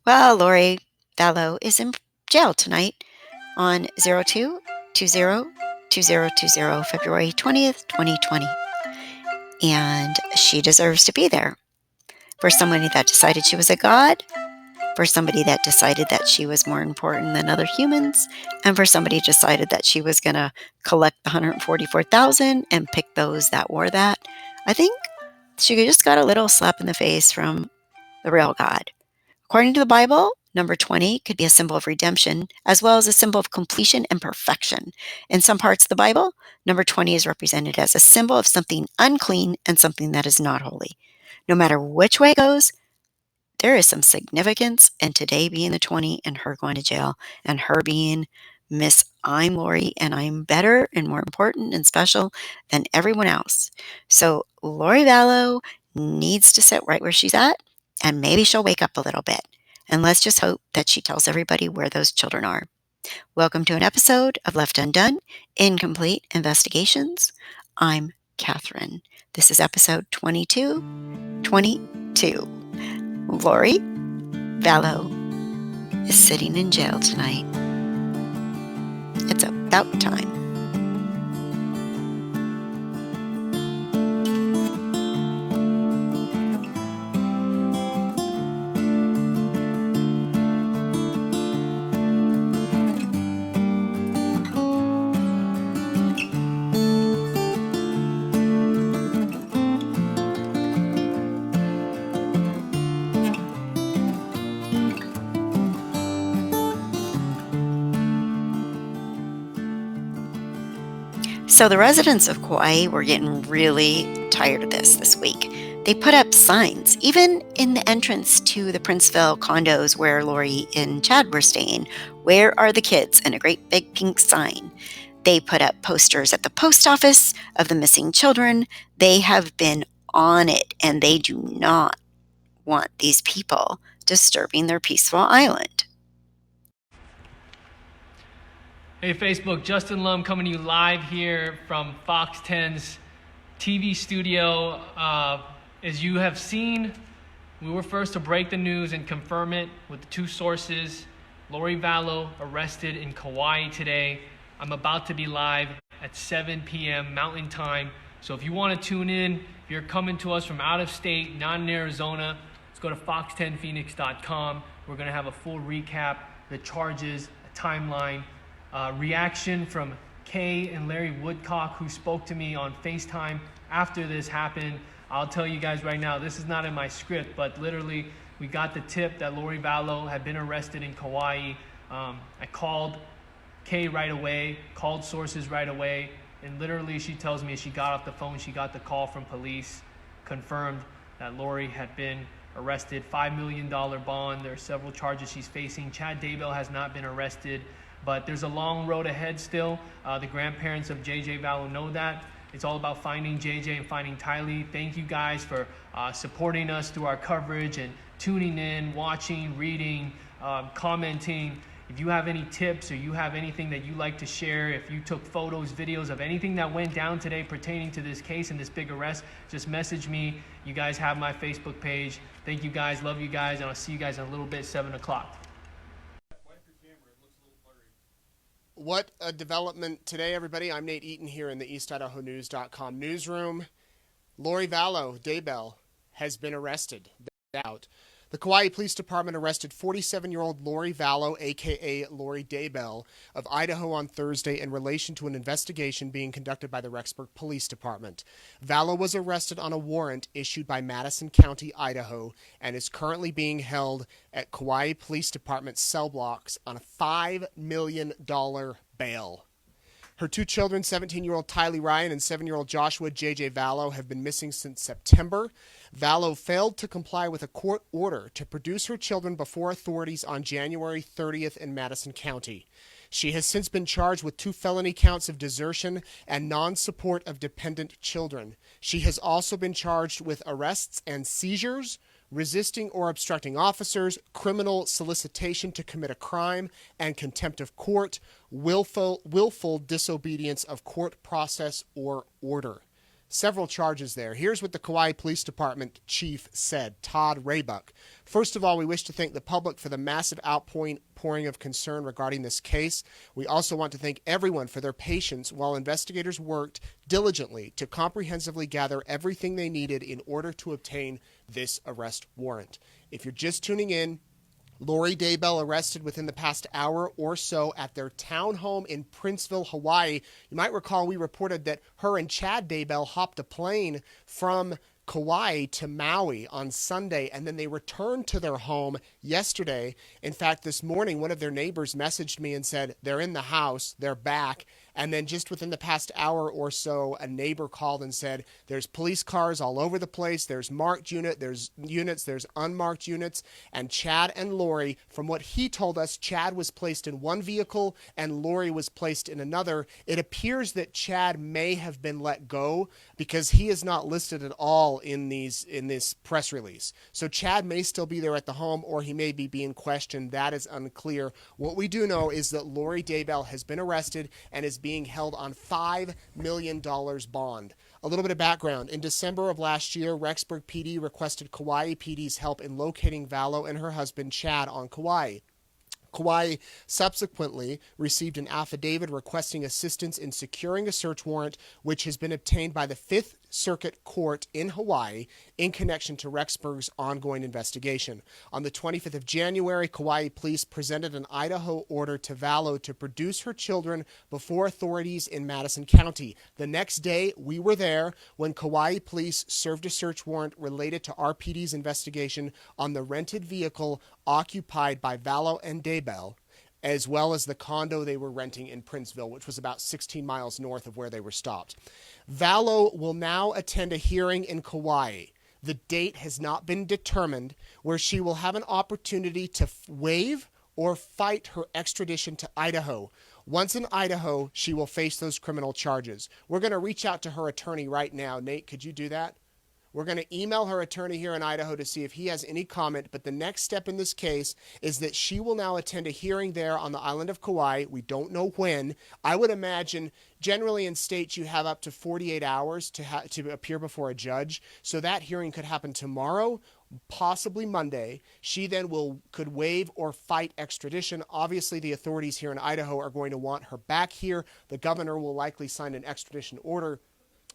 Well, Lori Vallow is in jail tonight on 02/20/2020, February 20th, 2020. And she deserves to be there. For somebody that decided she was a god, for somebody that decided that she was more important than other humans, and for somebody who decided that she was going to collect the 144,000 and pick those that wore that. I think she just got a little slap in the face from the real God. According to the Bible, number 20 could be a symbol of redemption as well as a symbol of completion and perfection. In some parts of the Bible, number 20 is represented as a symbol of something unclean and something that is not holy. No matter which way it goes, there is some significance in today being the 20 and her going to jail and her being Miss I'm Lori and I'm better and more important and special than everyone else. So Lori Vallow needs to sit right where she's at and maybe she'll wake up a little bit. And let's just hope that she tells everybody where those children are. Welcome to an episode of Left Undone Incomplete Investigations. I'm Catherine. This is episode 22. Lori Vallow is sitting in jail tonight. It's about time. So the residents of Kauai were getting really tired of this week. They put up signs, even in the entrance to the Princeville condos where Lori and Chad were staying. Where are the kids? And a great big pink sign. They put up posters at the post office of the missing children. They have been on it, and they do not want these people disturbing their peaceful island. Hey Facebook, Justin Lum coming to you live here from Fox 10's TV studio. As you have seen, we were first to break the news and confirm it with the two sources. Lori Vallow arrested in Kauai today. I'm about to be live at 7 p.m. Mountain Time. So if you want to tune in, if you're coming to us from out of state, not in Arizona, let's go to fox10phoenix.com. We're going to have a full recap, the charges, a timeline, reaction from Kay and Larry Woodcock, who spoke to me on FaceTime after this happened. I'll tell you guys right now, this is not in my script, but literally we got the tip that Lori Vallow had been arrested in Kauai. I called Kay right away, called sources right away, and literally she tells me as she got off the phone, she got the call from police, confirmed that Lori had been arrested, $5 million bond. There are several charges she's facing. Chad Daybell has not been arrested, but there's a long road ahead still. The grandparents of JJ Vallow know that. It's all about finding JJ and finding Tylee. Thank you guys for supporting us through our coverage and tuning in, watching, reading, commenting. If you have any tips or you have anything that you'd like to share, if you took photos, videos of anything that went down today pertaining to this case and this big arrest, just message me. You guys have my Facebook page. Thank you guys, love you guys, and I'll see you guys in a little bit, 7 o'clock. What a development today, everybody. I'm Nate Eaton here in the EastIdahoNews.com newsroom. Lori Vallow Daybell has been arrested. The Kauai Police Department arrested 47-year-old Lori Vallow, a.k.a. Lori Daybell, of Idaho on Thursday in relation to an investigation being conducted by the Rexburg Police Department. Vallow was arrested on a warrant issued by Madison County, Idaho, and is currently being held at Kauai Police Department cell blocks on a $5 million bail. Her two children, 17-year-old Tylee Ryan and 7-year-old Joshua J.J. Vallow, have been missing since September. Vallow failed to comply with a court order to produce her children before authorities on January 30th in Madison County. She has since been charged with 2 felony counts of desertion and non-support of dependent children. She has also been charged with arrests and seizures, resisting or obstructing officers, criminal solicitation to commit a crime, and contempt of court, willful disobedience of court process or order. several charges there. Here's what the Kauai Police Department chief said, Todd Raybuck. First of all, we wish to thank the public for the massive outpouring of concern regarding this case. We also want to thank everyone for their patience while investigators worked diligently to comprehensively gather everything they needed in order to obtain this arrest warrant. If you're just tuning in, Lori Daybell arrested within the past hour or so at their townhome in Princeville, Hawaii. You might recall we reported that her and Chad Daybell hopped a plane from Kauai to Maui on Sunday, and then they returned to their home yesterday. In fact, this morning, one of their neighbors messaged me and said, they're in the house, they're back. And then just within the past hour or so, a neighbor called and said, there's police cars all over the place. There's marked there's units, there's unmarked units. And Chad and Lori, from what he told us, Chad was placed in one vehicle and Lori was placed in another. It appears that Chad may have been let go because he is not listed at all in this press release. So Chad may still be there at the home, or he may be being questioned. That is unclear. What we do know is that Lori Daybell has been arrested and is being held on $5 million bond. A little bit of background. In December of last year, Rexburg PD requested Kauai PD's help in locating Vallow and her husband Chad on Kauai. Kauai subsequently received an affidavit requesting assistance in securing a search warrant, which has been obtained by the Fifth Circuit Court in Hawaii in connection to Rexburg's ongoing investigation. On the 25th of January, Kauai police presented an Idaho order to Vallow to produce her children before authorities in Madison County. The next day, we were there when Kauai police served a search warrant related to RPD's investigation on the rented vehicle occupied by Vallow and Daybell, as well as the condo they were renting in Princeville, which was about 16 miles north of where they were stopped. Vallow will now attend a hearing in Kauai. The date has not been determined, where she will have an opportunity to waive or fight her extradition to Idaho. Once in Idaho, she will face those criminal charges. We're going to reach out to her attorney right now. Nate, could you do that? We're going to email her attorney here in Idaho to see if he has any comment, but the next step in this case is that she will now attend a hearing there on the island of Kauai. We don't know when. I would imagine generally in states you have up to 48 hours to appear before a judge, so that hearing could happen tomorrow, possibly Monday. She then could waive or fight extradition. Obviously, the authorities here in Idaho are going to want her back here. The governor will likely sign an extradition order,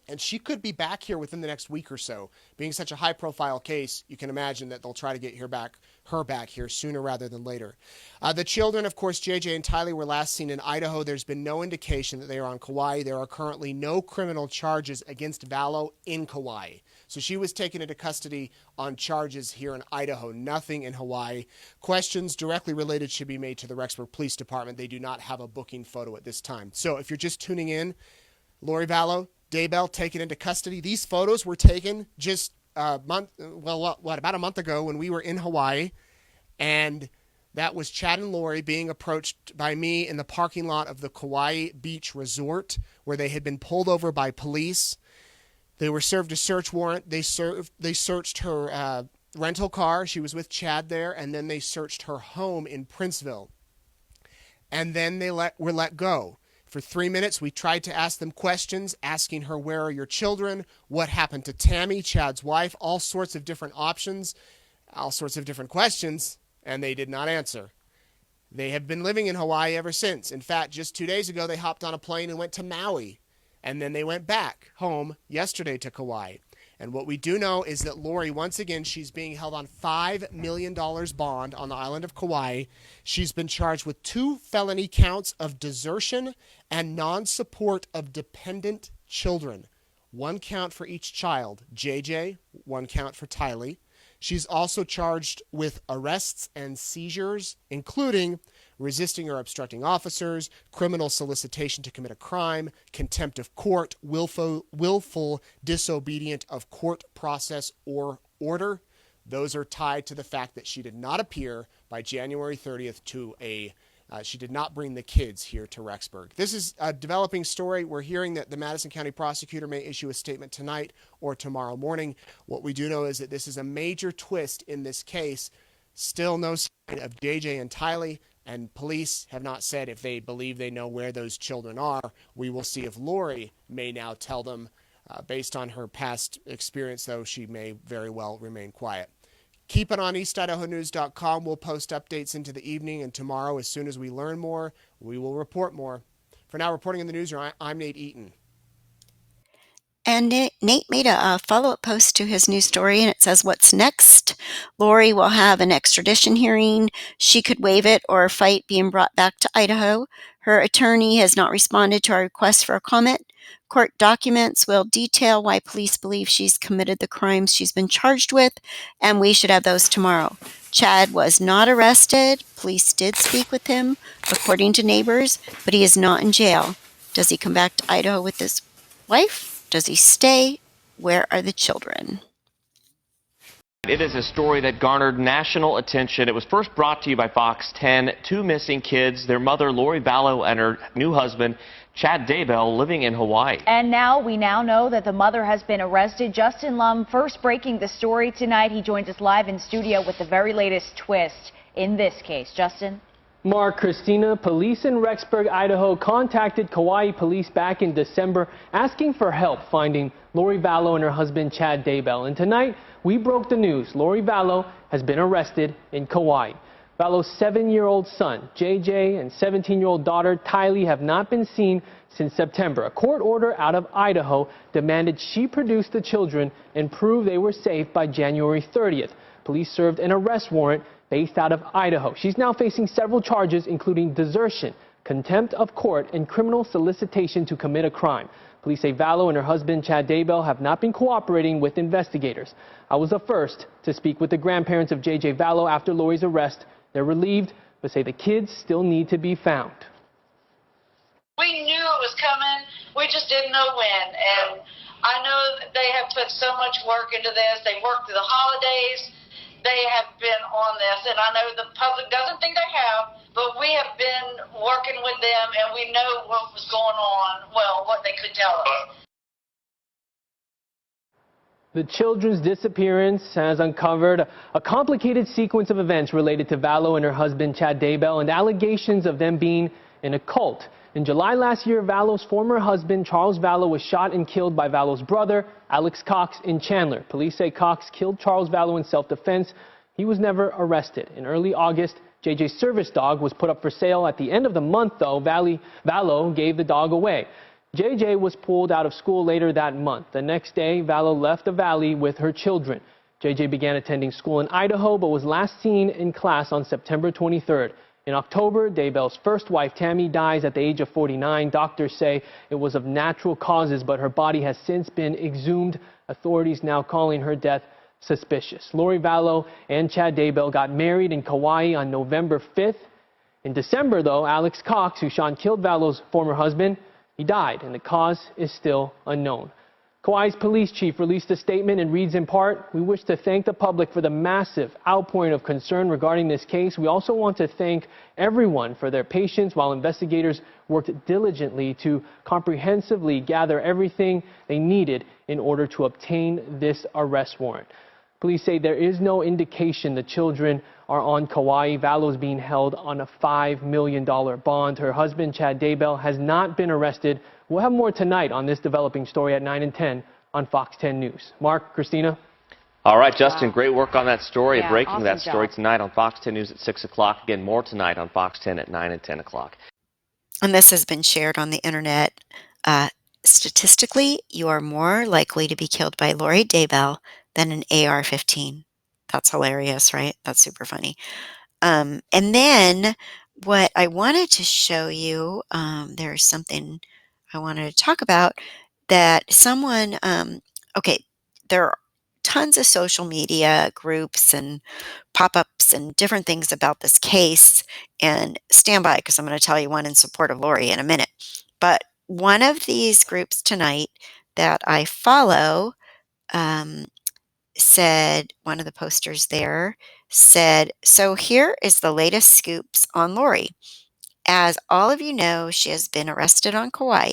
and she could be back here within the next week or so. Being such a high-profile case, you can imagine that they'll try to get her back here sooner rather than later. The children, of course, JJ and Tylee, were last seen in Idaho. There's been no indication that they are on Kauai. There are currently no criminal charges against Vallow in Kauai. So she was taken into custody on charges here in Idaho, nothing in Hawaii. Questions directly related should be made to the Rexburg Police Department. They do not have a booking photo at this time. So if you're just tuning in, Lori Vallow, Daybell taken into custody. These photos were taken just about a month ago when we were in Hawaii, and that was Chad and Lori being approached by me in the parking lot of the Kauai Beach Resort, where they had been pulled over by police. They were served a search warrant. They searched her rental car. She was with Chad there, and then they searched her home in Princeville. And then they were let go. For 3 minutes, we tried to ask them questions, asking her, where are your children? What happened to Tammy, Chad's wife? All sorts of different options, all sorts of different questions, and they did not answer. They have been living in Hawaii ever since. In fact, just 2 days ago, they hopped on a plane and went to Maui, and then they went back home yesterday to Kauai. And what we do know is that Lori, once again, she's being held on $5 million bond on the island of Kauai. She's been charged with 2 felony counts of desertion and non-support of dependent children. 1 count for each child, JJ, 1 count for Tylee. She's also charged with arrests and seizures, including resisting or obstructing officers, criminal solicitation to commit a crime, contempt of court, willful disobedient of court process or order. Those are tied to the fact that she did not appear by January 30th to she did not bring the kids here to Rexburg. This is a developing story. We're hearing that the Madison County prosecutor may issue a statement tonight or tomorrow morning. What we do know is that this is a major twist in this case. Still no sign of JJ and Tylee, and police have not said if they believe they know where those children are. We will see if Lori may now tell them Based on her past experience, though, she may very well remain quiet. Keep it on eastidahonews.com. We'll post updates into the evening, and tomorrow, as soon as we learn more, we will report more. For now, reporting in the newsroom, I'm Nate Eaton. And Nate made a follow-up post to his news story, and it says, "What's next? Lori will have an extradition hearing. She could waive it or fight being brought back to Idaho. Her attorney has not responded to our request for a comment. Court documents will detail why police believe she's committed the crimes she's been charged with, and we should have those tomorrow. Chad was not arrested. Police did speak with him, according to neighbors, but he is not in jail. Does he come back to Idaho with his wife? Does he stay? Where are the children?" It is a story that garnered national attention. It was first brought to you by Fox 10. Two missing kids, their mother, Lori Vallow, and her new husband, Chad Daybell, living in Hawaii. And we now know that the mother has been arrested. Justin Lum first breaking the story tonight. He joins us live in studio with the very latest twist in this case. Justin? Mark, Christina, police in Rexburg, Idaho contacted Kauai police back in December asking for help finding Lori Vallow and her husband Chad Daybell. And tonight we broke the news. Lori Vallow has been arrested in Kauai. Vallow's 7-year-old son, JJ, and 17-year-old daughter, Tylee, have not been seen since September. A court order out of Idaho demanded she produce the children and prove they were safe by January 30th. Police served an arrest warrant based out of Idaho. She's now facing several charges, including desertion, contempt of court, and criminal solicitation to commit a crime. Police say Vallow and her husband, Chad Daybell, have not been cooperating with investigators. I was the first to speak with the grandparents of JJ Vallow after Lori's arrest. They're relieved, but say the kids still need to be found. We knew it was coming. We just didn't know when. And I know that they have put so much work into this. They worked through the holidays. They have been on this, and I know the public doesn't think they have, but we have been working with them, and we know what was going on, well, what they could tell us. The children's disappearance has uncovered a complicated sequence of events related to Vallow and her husband, Chad Daybell, and allegations of them being in a cult. In July last year, Vallow's former husband, Charles Vallow, was shot and killed by Vallow's brother, Alex Cox, in Chandler. Police say Cox killed Charles Vallow in self-defense. He was never arrested. In early August, JJ's service dog was put up for sale. At the end of the month, though, Vallow gave the dog away. JJ was pulled out of school later that month. The next day, Vallow left the valley with her children. JJ began attending school in Idaho, but was last seen in class on September 23rd. In October, Daybell's first wife, Tammy, dies at the age of 49. Doctors say it was of natural causes, but her body has since been exhumed. Authorities now calling her death suspicious. Lori Vallow and Chad Daybell got married in Kauai on November 5th. In December, though, Alex Cox, who shot and killed Vallow's former husband, he died, and the cause is still unknown. Kauai's police chief released a statement and reads in part, "We wish to thank the public for the massive outpouring of concern regarding this case. We also want to thank everyone for their patience while investigators worked diligently to comprehensively gather everything they needed in order to obtain this arrest warrant." Police say there is no indication the children are on Kauai. Vallow is being held on a $5 million bond. Her husband, Chad Daybell, has not been arrested. We'll have more tonight on this developing story at 9 and 10 on Fox 10 News. Mark, Christina? All right, Justin, great work on that story. Yeah, Breaking awesome that story job. tonight on Fox 10 News at 6 o'clock. Again, more tonight on Fox 10 at 9 and 10 o'clock. And this has been shared on the internet. Statistically, you are more likely to be killed by Lori Daybell than an AR-15. That's hilarious, right? That's super funny. And then what I wanted to show you, there's something I wanted to talk about that someone, okay, there are tons of social media groups and pop-ups and different things about this case, and stand by because I'm going to tell you one in support of Lori in a minute. But one of these groups tonight that I follow said, one of the posters there said, "So here is the latest scoops on Lori. As all of you know, she has been arrested on Kauai.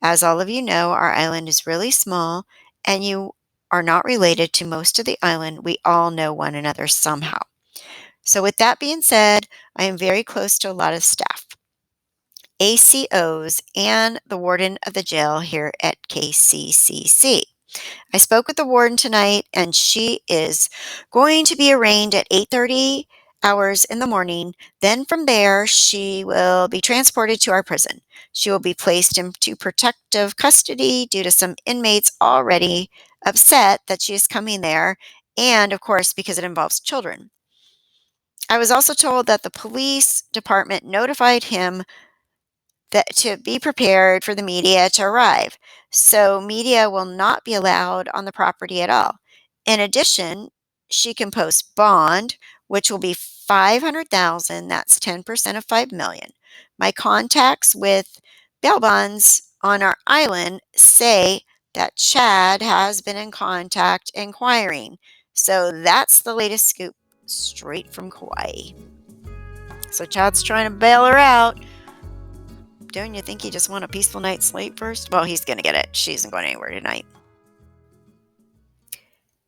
As all of you know, our island is really small and you are not related to most of the island. We all know one another somehow. So with that being said, I am very close to a lot of staff. ACOs, and the warden of the jail here at KCCC. I spoke with the warden tonight, and she is going to be arraigned at 8:30 hours in the morning. Then from there, she will be transported to our prison. She will be placed into protective custody due to some inmates already upset that she is coming there, and of course, because it involves children. I was also told that the police department notified him that to be prepared for the media to arrive. So media will not be allowed on the property at all. In addition, she can post bond, which will be 500,000, that's 10% of 5 million. My contacts with bail bonds on our island say that Chad has been in contact inquiring. So that's the latest scoop straight from Kauai. So Chad's trying to bail her out. Don't you think he just want a peaceful night's sleep first? Well, he's going to get it. She isn't going anywhere tonight.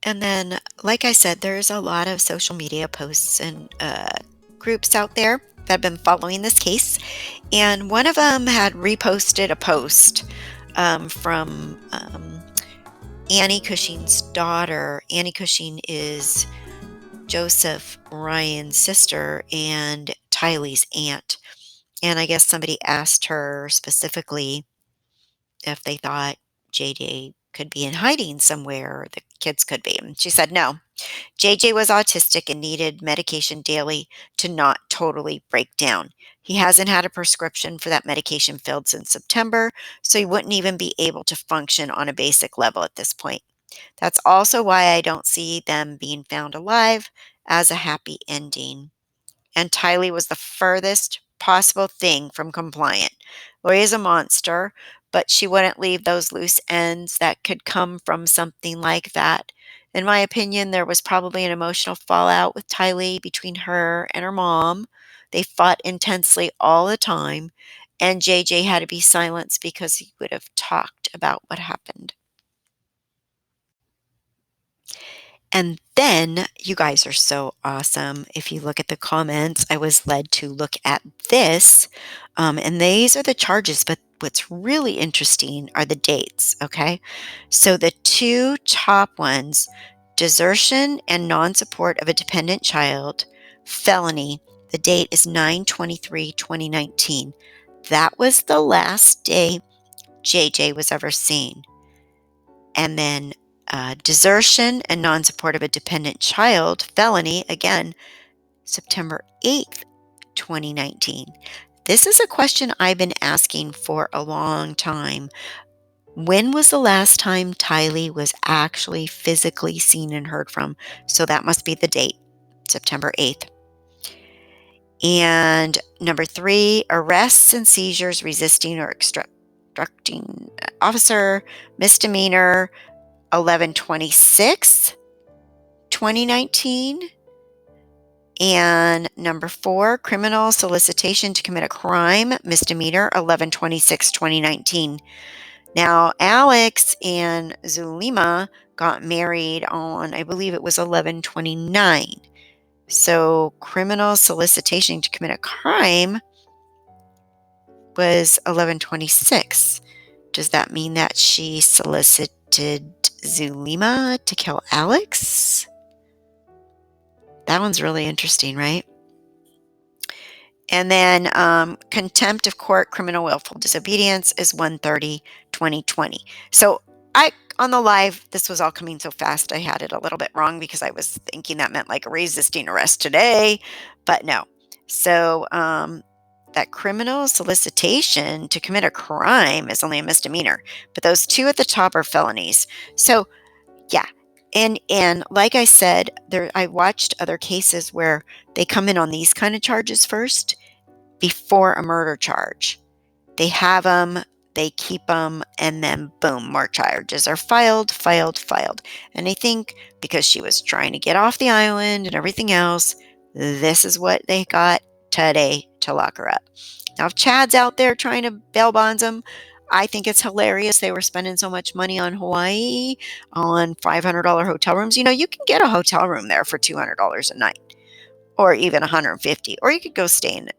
And then, like I said, there's a lot of social media posts and groups out there that have been following this case. And one of them had reposted a post from Annie Cushing's daughter. Annie Cushing is Joseph Ryan's sister and Tylee's aunt. And I guess somebody asked her specifically if they thought JJ could be in hiding somewhere, or the kids could be. And she said no. JJ was autistic and needed medication daily to not totally break down. He hasn't had a prescription for that medication filled since September, so he wouldn't even be able to function on a basic level at this point. That's also why I don't see them being found alive as a happy ending. And Tylee was the furthest possible thing from compliant. Lori is a monster, but she wouldn't leave those loose ends that could come from something like that. In my opinion, there was probably an emotional fallout with Tylee between her and her mom. They fought intensely all the time, and JJ had to be silenced because he would have talked about what happened. And then, you guys are so awesome. If you look at the comments, I was led to look at this. And these are the charges, but what's really interesting are the dates, okay? So the two top ones, desertion and non-support of a dependent child, felony, the date is 9/23/2019. That was the last day JJ was ever seen. And then desertion and non-support of a dependent child, felony, again, September 8th, 2019. This is a question I've been asking for a long time. When was the last time Tylee was actually physically seen and heard from? So that must be the date, September 8th. And number 3, arrests and seizures resisting or obstructing officer, misdemeanor, 11/26/2019. And number 4, criminal solicitation to commit a crime, misdemeanor, 11/26/2019. Now, Alex and Zulima got married on, I believe it was 11/29. So criminal solicitation to commit a crime was 11/26. Does that mean that she solicited Zulima to kill Alex? That one's really interesting, right? And then contempt of court, criminal willful disobedience is 1/30/2020. So on the live, this was all coming so fast, I had it a little bit wrong because I was thinking that meant like resisting arrest today, but no. So that criminal solicitation to commit a crime is only a misdemeanor, but those two at the top are felonies. So yeah. And like I said, I watched other cases where they come in on these kind of charges first before a murder charge. They have them, they keep them, and then boom, more charges are filed. And I think because she was trying to get off the island and everything else, this is what they got today to lock her up. Now, if Chad's out there trying to bail bonds them, I think it's hilarious. They were spending so much money on Hawaii on $500 hotel rooms. You know, you can get a hotel room there for $200 a night, or even $150, or you could go stay in,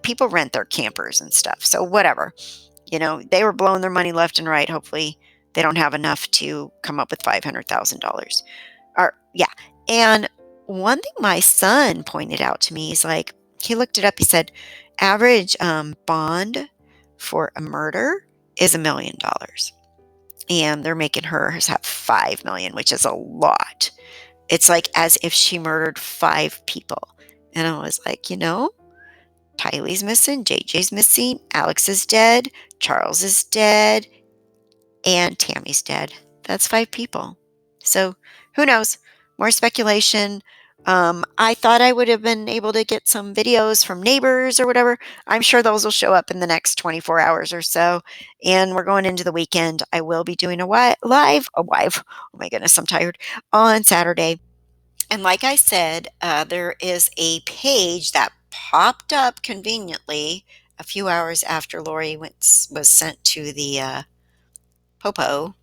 people rent their campers and stuff. So whatever, they were blowing their money left and right. Hopefully they don't have enough to come up with $500,000. Or yeah. And one thing my son pointed out to me is like, he looked it up. He said average bond for a murder is $1 million. And they're making her have $5 million, which is a lot. It's like as if she murdered 5 people. And I was like, Tylee's missing, JJ's missing, Alex is dead, Charles is dead, and Tammy's dead. That's 5 people. So who knows? More speculation. I thought I would have been able to get some videos from neighbors or whatever. I'm sure those will show up in the next 24 hours or so. And we're going into the weekend. I will be doing a live. Oh my goodness, I'm tired. On Saturday. And like I said, there is a page that popped up conveniently a few hours after Lori was sent to the Popo.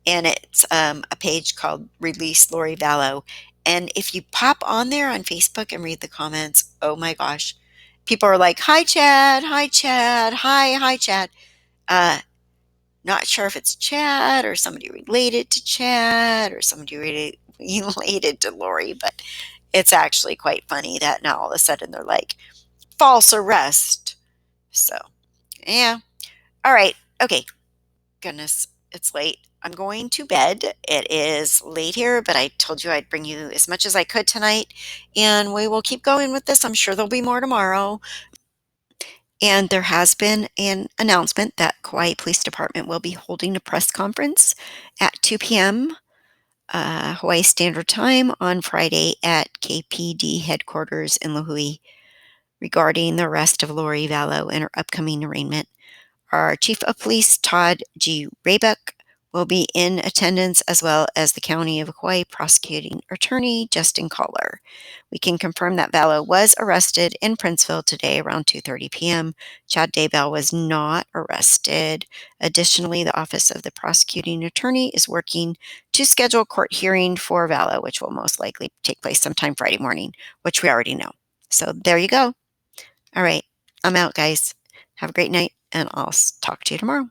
And it's a page called Release Lori Vallow. And if you pop on there on Facebook and read the comments, oh my gosh, people are like, hi, Chad, hi, Chad, hi, Chad. Not sure if it's Chad or somebody related to Chad or somebody related to Lori, but it's actually quite funny that now all of a sudden they're like, false arrest. So, yeah. All right. Okay. Goodness, it's late. I'm going to bed. It is late here, but I told you I'd bring you as much as I could tonight, and we will keep going with this. I'm sure there'll be more tomorrow. And there has been an announcement that Kauai Police Department will be holding a press conference at 2 p.m. Hawaii Standard Time on Friday at KPD headquarters in Lihue regarding the arrest of Lori Vallow and her upcoming arraignment. Our Chief of Police, Todd G. Raybuck, will be in attendance, as well as the County of Kauai Prosecuting Attorney, Justin Collar. We can confirm that Vallow was arrested in Princeville today around 2:30 p.m. Chad Daybell was not arrested. Additionally, the Office of the Prosecuting Attorney is working to schedule a court hearing for Vallow, which will most likely take place sometime Friday morning, which we already know. So there you go. All right, I'm out, guys. Have a great night, and I'll talk to you tomorrow.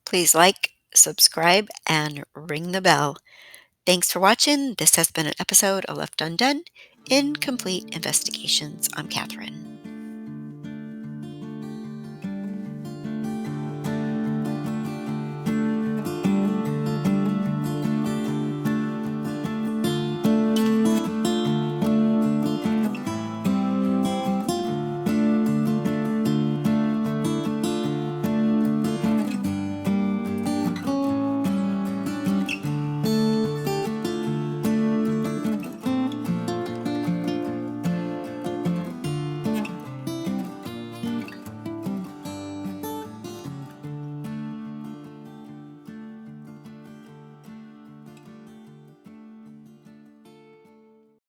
Please like, subscribe, and ring the bell. Thanks for watching. This has been an episode of Left Undone, Incomplete Investigations. I'm Catherine.